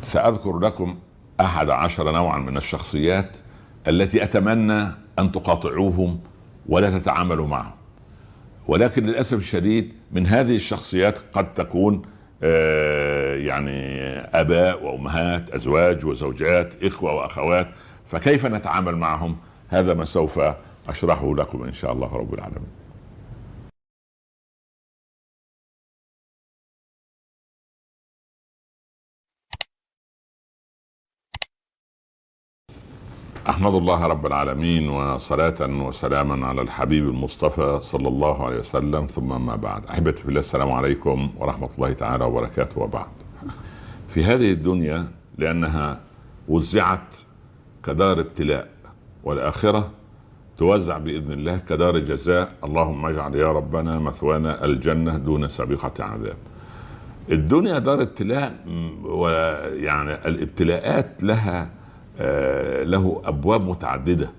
سأذكر لكم 11 نوعا من الشخصيات التي أتمنى أن تقاطعوهم ولا تتعاملوا معهم، ولكن للأسف الشديد من هذه الشخصيات قد تكون يعني آباء وأمهات، أزواج وزوجات، إخوة وأخوات. فكيف نتعامل معهم؟ هذا ما سوف أشرحه لكم إن شاء الله رب العالمين. أحمد الله رب العالمين، وصلاة وسلاما على الحبيب المصطفى صلى الله عليه وسلم، ثم ما بعد. أحبتي في الله، السلام عليكم ورحمة الله تعالى وبركاته. وبعد، في هذه الدنيا لأنها وزعت كدار ابتلاء، والآخرة توزع بإذن الله كدار جزاء. اللهم اجعل يا ربنا مثوانا الجنة دون سابقة عذاب. الدنيا دار ابتلاء، ويعني الابتلاءات له أبواب متعددة.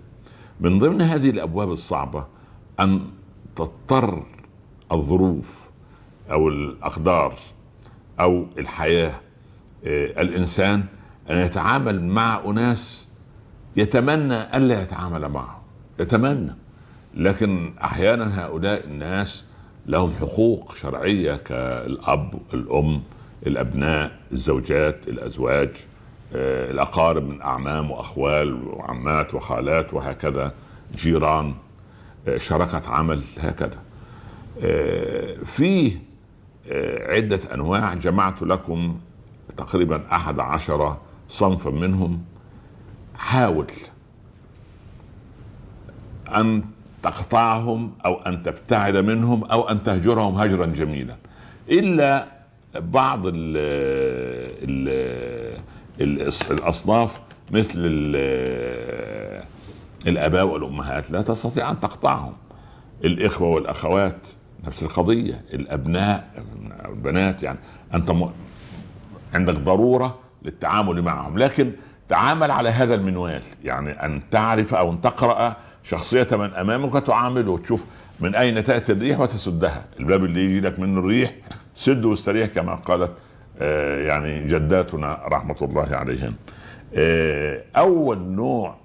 من ضمن هذه الأبواب الصعبة أن تضطر الظروف أو الأقدار أو الحياة الإنسان أن يتعامل مع أناس يتمنى ألا يتعامل معهم، يتمنى، لكن أحيانا هؤلاء الناس لهم حقوق شرعية كالأب، الأم، الأبناء، الزوجات، الأزواج، الأقارب من أعمام وأخوال وعمات وخالات وهكذا، جيران، شركة عمل، هكذا. فيه عدة أنواع، جمعت لكم تقريبا 11 صنفا منهم. حاول أن تقطعهم أو أن تبتعد منهم أو أن تهجرهم هجرا جميلا، إلا بعض الأصناف مثل الآباء والأمهات لا تستطيع أن تقطعهم. الإخوة والأخوات نفس القضية، الأبناء والبنات، يعني أنت عندك ضرورة للتعامل معهم، لكن تعامل على هذا المنوال، يعني أن تعرف أو أن تقرأ شخصية من أمامك وتعامله وتشوف من أين تأتي الريح وتسدها. الباب اللي يجي لك منه الريح سد واستريح، كما قالت يعني جداتنا رحمة الله عليهن. أول نوع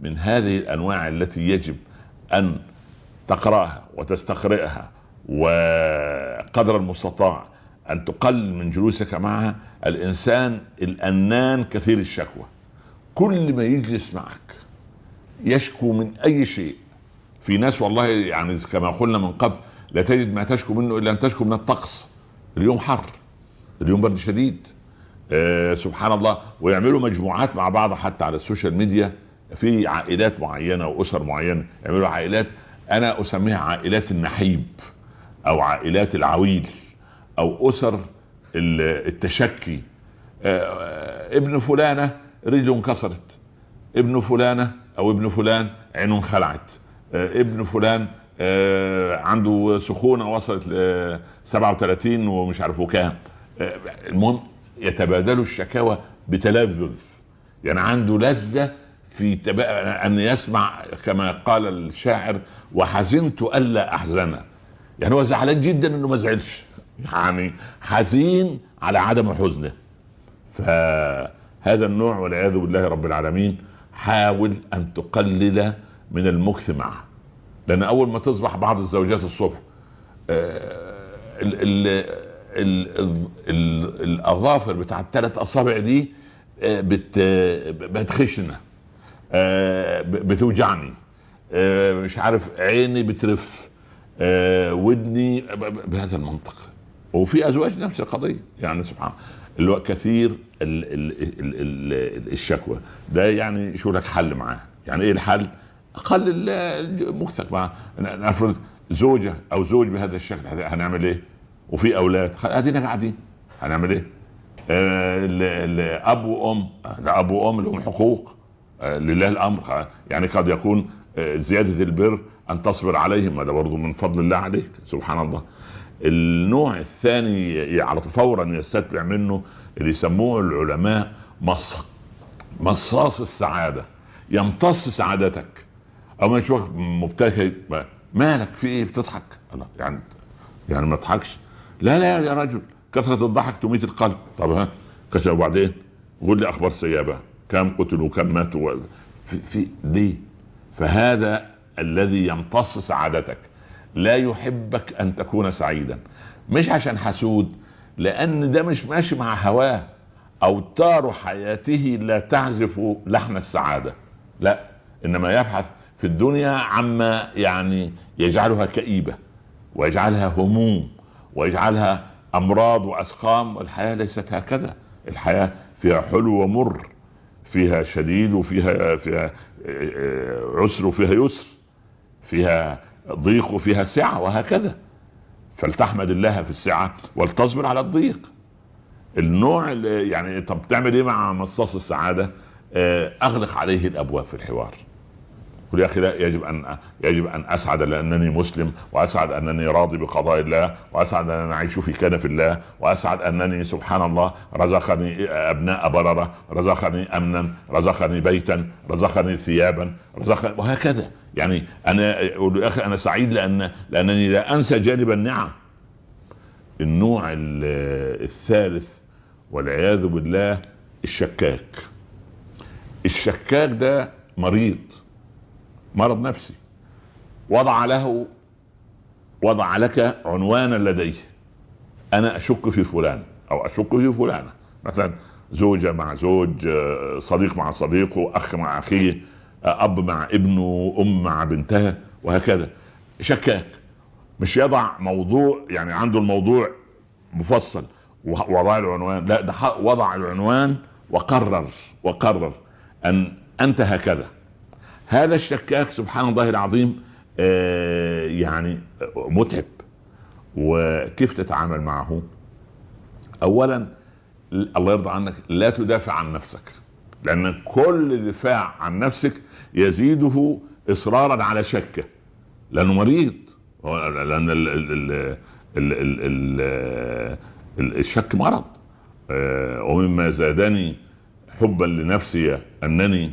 من هذه الأنواع التي يجب أن تقرأها وتستقرئها وقدر المستطاع أن تقلل من جلوسك معها، الإنسان الأنان كثير الشكوى. كل ما يجلس معك يشكو من أي شيء. في ناس والله يعني كما قلنا من قبل لا تجد ما تشكو منه إلا أن تشكو من الطقس. اليوم حر، اليوم برد شديد، سبحان الله. ويعملوا مجموعات مع بعض حتى على السوشيال ميديا، في عائلات معينة وأسر معينة يعملوا عائلات أنا أسميها عائلات النحيب أو عائلات العويل أو أسر التشكي. ابن فلانة رجله انكسرت، ابن فلانة أو ابن فلان عينه انخلعت، ابن فلان عنده سخونة وصلت 37 ومش عارفه كام. المهم يتبادلوا الشكاوى بتلذذ، يعني عنده لذة في أن يسمع، كما قال الشاعر: وحزنت ألا أحزن. يعني هو زعلان جدا انه ما زعلش، يعني حزين على عدم حزنه. فهذا النوع والعياذ بالله رب العالمين حاول ان تقلل من المكث معه، لان اول ما تصبح بعض الزوجات الصبح الاظافر بتاع ال3 أصابع دي بتخشنه، بتوجعني، مش عارف، عيني بترف، ودني، بهذا المنطق. وفي ازواج نفس القضيه، يعني سبحان اللي هو كثير الشكوى ده. يعني شو لك حل معاه؟ يعني ايه الحل؟ قلل مكثك معه. نفرض زوجه او زوج بهذا الشكل، هنعمل ايه؟ وفي اولاد ادينا قاعدين، هنعمل ايه؟ اب وام، ده اب وام لهم حقوق، لله الامر. يعني قد يكون زياده البر ان تصبر عليهم، هذا برضو من فضل الله عليك، سبحان الله. النوع الثاني على فورا يستتبع منه اللي يسموه العلماء مصاص السعاده، يمتص سعادتك. او ما يشوفك مبتهج، مالك في ايه بتضحك؟ يعني ما تضحكش. لا يا رجل، كثرة الضحك تميت القلب. طب ها كشف، وبعدين قول لي اخبار سيابه، كم قتلوا كم ماتوا في ليه؟ فهذا الذي يمتص سعادتك، لا يحبك ان تكون سعيدا، مش عشان حسود، لان ده مش ماشي مع هواه. اوتار حياته لا تعزف لحن السعاده، لا، انما يبحث في الدنيا عما يعني يجعلها كئيبه، ويجعلها هموم، ويجعلها امراض واسقام. والحياه ليست هكذا، الحياه فيها حلو ومر، فيها شديد وفيها عسر وفيها يسر، فيها ضيق وفيها سعه، وهكذا. فلتحمد الله في السعه ولتصبر على الضيق. النوع اللي يعني طب تعمل ايه مع مصاص السعاده؟ اغلق عليه الابواب في الحوار. قل يا اخي لا، يجب ان اسعد لانني مسلم، واسعد انني راضي بقضاء الله، واسعد انني اعيش في كنف الله، واسعد انني سبحان الله رزقني ابناء برره، رزقني امنا، رزقني بيتا، رزقني ثيابا، رزقني، وهكذا. يعني انا اقول يا اخي انا سعيد لانني لا انسى جانب النعم. النوع الثالث والعياذ بالله الشكاك. الشكاك ده مرض نفسي، وضع لك عنوانا لديه. انا اشك في فلان او اشك في فلانه، مثلا زوجة مع زوج، صديق مع صديقه، اخ مع اخيه، اب مع ابنه، ام مع بنتها، وهكذا. شكاك مش يضع موضوع يعني عنده الموضوع مفصل ووضع العنوان، لا، ده وضع العنوان وقرر ان انت هكذا. هذا الشكاك سبحان الله العظيم يعني متعب. وكيف تتعامل معه؟ اولا الله يرضى عنك لا تدافع عن نفسك، لان كل دفاع عن نفسك يزيده اصرارا على شكه، لانه مريض. لان الشك مرض. ومما زادني حبا لنفسي انني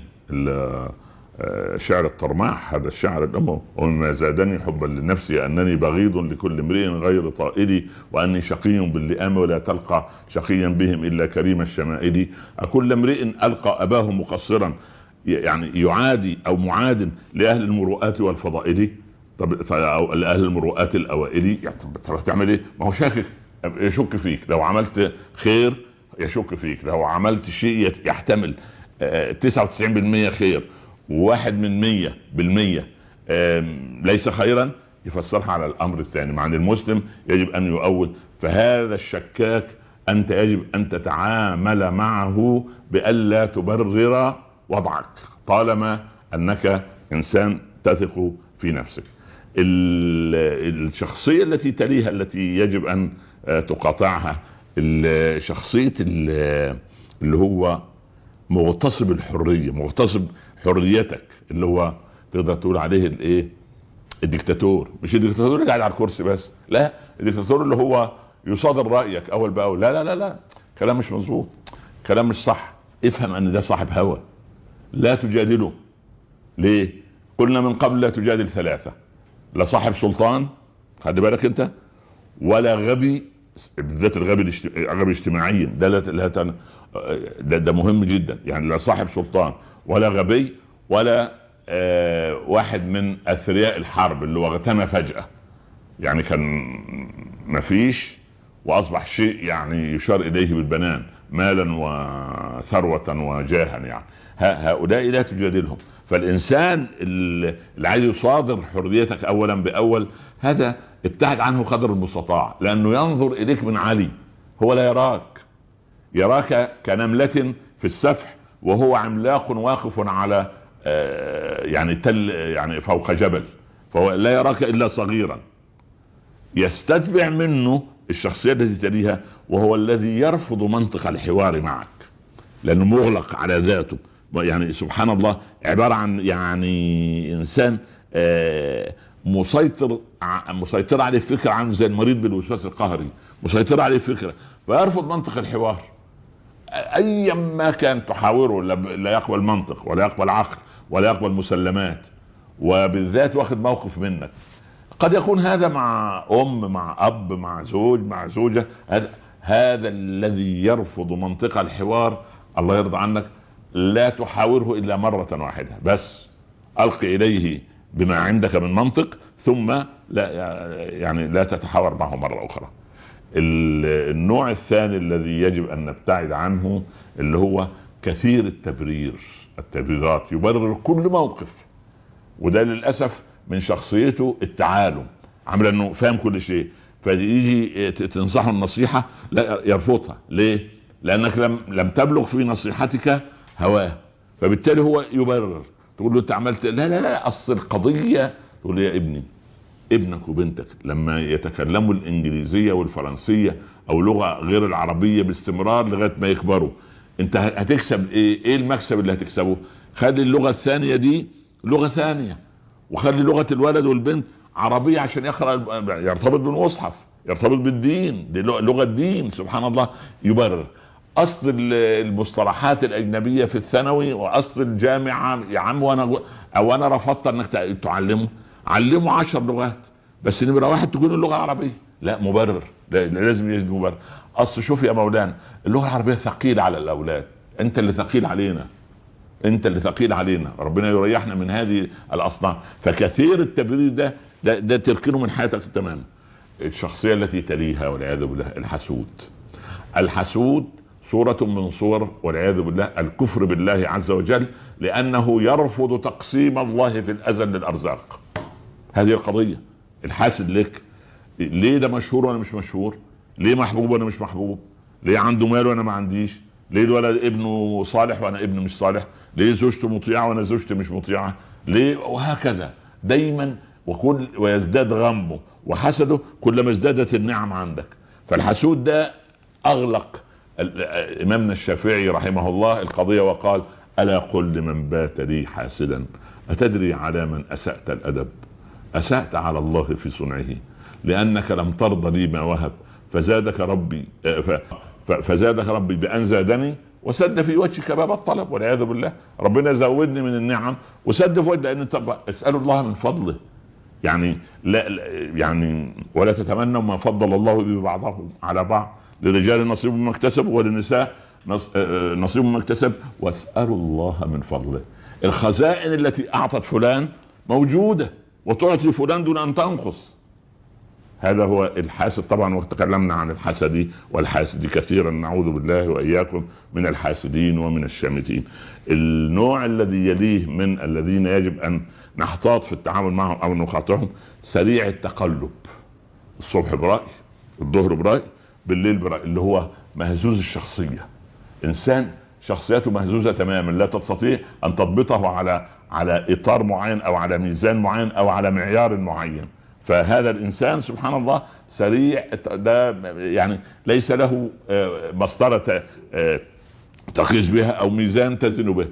شعر الطرماح، هذا الشعر الأمر، ومما زادني حبا لنفسي أنني بغيض لكل امرئ غير طائلي، وأني شقي باللئام ولا تلقى شقيا بهم إلا كريم الشمائل. أكل امرئ ألقى أباه مقصرا، يعني يعادي أو معاد لأهل المروءات والفضائل، طب أو لأهل المروءات الأوائل. يعني طب تعمل إيه؟ ما هو شاكك، يشك فيك. لو عملت خير يشك فيك، لو عملت شيء يحتمل 99% خير و1% ليس خيرا، يفسرها على الامر الثاني. مع ان المسلم يجب ان يؤول. فهذا الشكاك انت يجب ان تتعامل معه بألا تبرر وضعك، طالما انك انسان تثق في نفسك. الشخصية التي تليها التي يجب ان تقاطعها، الشخصية اللي هو مغتصب الحرية، مغتصب حريتك، اللي هو تقدر تقول عليه الايه؟ الدكتاتور. مش الدكتاتور اللي قاعد على الكرسي بس، لا، الدكتاتور اللي هو يصادر رايك اول باول. لا لا لا لا، كلام مش مظبوط، كلام مش صح. افهم ان ده صاحب هوى، لا تجادله. ليه؟ قلنا من قبل لا تجادل ثلاثة: لا صاحب سلطان، خلي بالك انت، ولا غبي، بالذات الغبي اجتماعيا، ده مهم جدا. يعني لا صاحب سلطان ولا غبي ولا واحد من اثرياء الحرب اللي هو اغتنى فجأة، يعني كان مفيش واصبح شيء يعني يشار اليه بالبنان، مالا وثروة وجاها. يعني هؤلاء لا تجادلهم. فالانسان اللي عايز يصادر حريتك اولا باول، هذا ابتعد عنه قدر المستطاع، لانه ينظر اليك من علي، هو لا يراك كنملة في السفح، وهو عملاق واقف على يعني تل، يعني فوق جبل، فهو لا يراك الا صغيرا. يستتبع منه الشخصية التي تليها، وهو الذي يرفض منطق الحوار معك، لانه مغلق على ذاته. يعني سبحان الله، عبارة عن يعني انسان مسيطر عليه فكرة، عن زي المريض بالوسواس القهري، مسيطر عليه فكرة، فيرفض منطق الحوار. ايا ما كان تحاوره لا يقبل منطق ولا يقبل عقل ولا يقبل مسلمات، وبالذات واخد موقف منك. قد يكون هذا مع مع اب، مع زوج، مع زوجة. هذا الذي يرفض منطق الحوار الله يرضى عنك، لا تحاوره الا مرة واحدة بس، الق اليه بما عندك من منطق، ثم لا يعني لا تتحاور معه مرة اخرى. النوع الثاني الذي يجب ان نبتعد عنه اللي هو كثير التبريرات، يبرر كل موقف، وده للاسف من شخصيته التعالم، عامل انه فاهم كل شيء، فيجي تنصحه النصيحة لا يرفضها. ليه؟ لانك لم تبلغ في نصيحتك هواه، فبالتالي هو يبرر. تقول له انت عملت لا اصل القضية، تقول له يا ابني، ابنك وبنتك لما يتكلموا الانجليزية والفرنسية او لغة غير العربية باستمرار لغاية ما يكبروا، انت هتكسب ايه المكسب اللي هتكسبه؟ خلي اللغة الثانية دي لغة ثانية، وخلي لغة الولد والبنت عربية عشان يرتبط بالمصحف، يرتبط بالدين، دي لغة الدين. سبحان الله. يبرر اصل المصطلحات الاجنبية في الثانوي واصل الجامعة يا عم، وانا رفضت انك تعلمه، علمه 10 لغات بس نمرة 1 تكون اللغة العربية. لا مبرر، لازم يجد مبرر. اصل شوف يا مولانا، اللغة العربية ثقيلة على الاولاد، انت اللي ثقيل علينا، انت اللي ثقيل علينا، ربنا يريحنا من هذه الاصناف. فكثير التبرير ده تركنه من حياتك تماما. الشخصية التي تليها والعياذ بالله الحسود صورة من صور والعياذ بالله الكفر بالله عز وجل، لأنه يرفض تقسيم الله في الأزل للأرزاق. هذه القضية. الحاسد لك ليه ده مشهور وأنا مش مشهور؟ ليه محبوب وأنا مش محبوب؟ ليه عنده مال وأنا ما عنديش؟ ليه الولد ابنه صالح وأنا ابنه مش صالح؟ ليه زوجته مطيعة وأنا زوجتي مش مطيعة؟ ليه؟ وهكذا دايما. ويزداد غمه وحسده كلما ازدادت النعم عندك. فالحسود ده أغلق إمامنا الشافعي رحمه الله القضية وقال: ألا قل لمن بات لي حاسدا أتدري على من أسأت الأدب؟ أسأت على الله في صنعه، لأنك لم ترضى لي ما وهب، فزادك ربي بأن زادني وسد في وجهك باب الطلب. والعياذ بالله ربنا زودني من النعم وسد في وجهي، لأن اسألوا الله من فضله. يعني يعني ولا تتمنوا ما فضل الله به بعضهم على بعض، للرجال نصيب مما اكتسبوا وللنساء نصيب مما اكتسب، واسألوا الله من فضله. الخزائن التي أعطت فلان موجودة، وتعطي فلان دون أن تنقص. هذا هو الحاسد طبعا. وتكلمنا عن الحسد والحاسد كثيرا، نعوذ بالله وإياكم من الحاسدين ومن الشامتين. النوع الذي يليه من الذين يجب أن نحتاط في التعامل معهم أو نخاطرهم سريع التقلب. الصبح برأي، الظهر برأي، بالليل برأي، اللي هو مهزوز الشخصية. إنسان شخصيته مهزوزة تماما، لا تستطيع أن تضبطه على إطار معين أو على ميزان معين أو على معيار معين. فهذا الإنسان سبحان الله سريع، ده يعني ليس له مسطرة تقيس بها أو ميزان تزن به.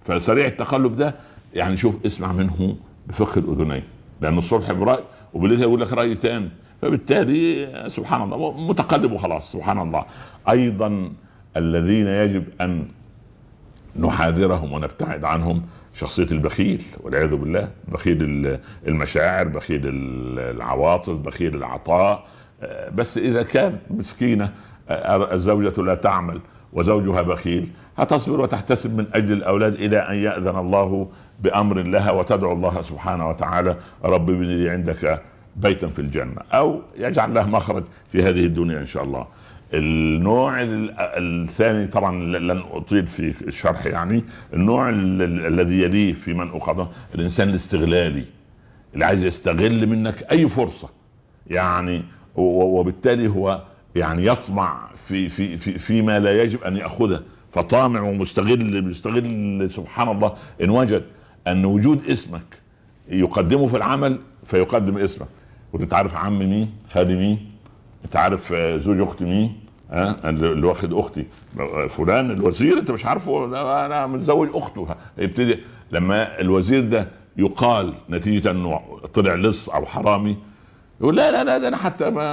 فسريع التقلب ده يعني شوف، اسمع منه بفقه الأذنين، لأن الصبح برأي وبالليل يقول لك رأي تاني، فبالتالي سبحان الله متقلب وخلاص. سبحان الله. أيضا الذين يجب أن نحاذرهم ونبتعد عنهم شخصية البخيل والعياذ بالله. بخيل المشاعر، بخيل العواطف، بخيل العطاء. بس إذا كان مسكينة الزوجة لا تعمل وزوجها بخيل، هتصبر وتحتسب من أجل الأولاد إلى أن يأذن الله بأمر لها وتدعو الله سبحانه وتعالى: رب ابن لي عندك بيتا في الجنة، أو يجعل له مخرج في هذه الدنيا إن شاء الله. النوع الثاني طبعا لن أطيل في الشرح، يعني النوع الذي يليه في من أقاطعه الإنسان الاستغلالي، اللي عايز يستغل منك أي فرصة، يعني وبالتالي هو يعني يطمع فيما لا يجب أن يأخذه، فطامع ومستغل سبحان الله. إن وجد أن وجود اسمك يقدمه في العمل فيقدم اسمك. وانت عارف عم مين، خالي مين، انت عارف زوج اختي مين، اللي واخد اختي فلان الوزير، انت مش عارفه، انا متزوج اخته. يبتدي لما الوزير ده يقال نتيجة انه طلع لص او حرامي، يقول لا ده انا حتى ما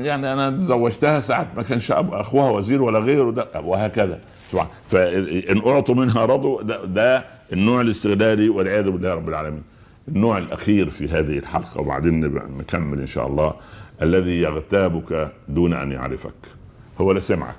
يعني انا تزوجتها ساعة ما كانش اخوها وزير ولا غيره، ده وهكذا. فان اعطوا منها رضوا. ده النوع الاستغلالي والعياذ بالله رب العالمين. النوع الاخير في هذه الحلقة وبعدين نكمل ان شاء الله: الذي يغتابك دون ان يعرفك. هو لا سمعك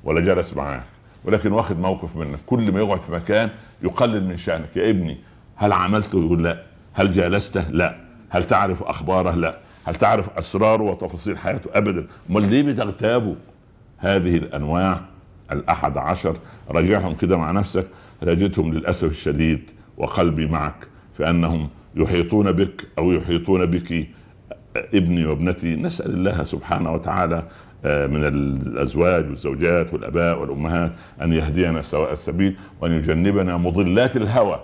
ولا جلس معك ولكن واخد موقف منك. كل ما يقعد في مكان يقلل من شأنك. يا ابني هل عملته؟ يقول لا. هل جالسته؟ لا. هل تعرف اخباره؟ لا. هل تعرف اسراره وتفاصيل حياته؟ ابدا. امال ليه بتغتابوا؟ هذه الانواع الأحد عشر راجعهم كده مع نفسك. راجعتهم للأسف الشديد وقلبي معك، فأنهم يحيطون بك أو يحيطون بك ابني وابنتي. نسأل الله سبحانه وتعالى من الأزواج والزوجات والأباء والأمهات أن يهدينا سواء السبيل، وأن يجنبنا مضلات الهوى،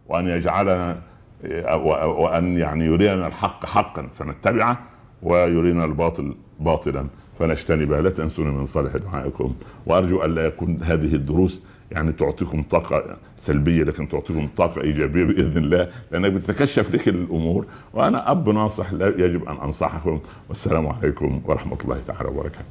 وأن يجعلنا وأن يعني يرينا الحق حقا فنتبعه، ويرينا الباطل باطلا فنجتنبها. لا تنسوني من صالح دعائكم، وأرجو أن لا يكون هذه الدروس يعني تعطيكم طاقة سلبية، لكن تعطيكم طاقة إيجابية بإذن الله، لأنك بتكشف لك الأمور. وأنا أب ناصح لا يجب أن أنصحكم. والسلام عليكم ورحمة الله تعالى وبركاته.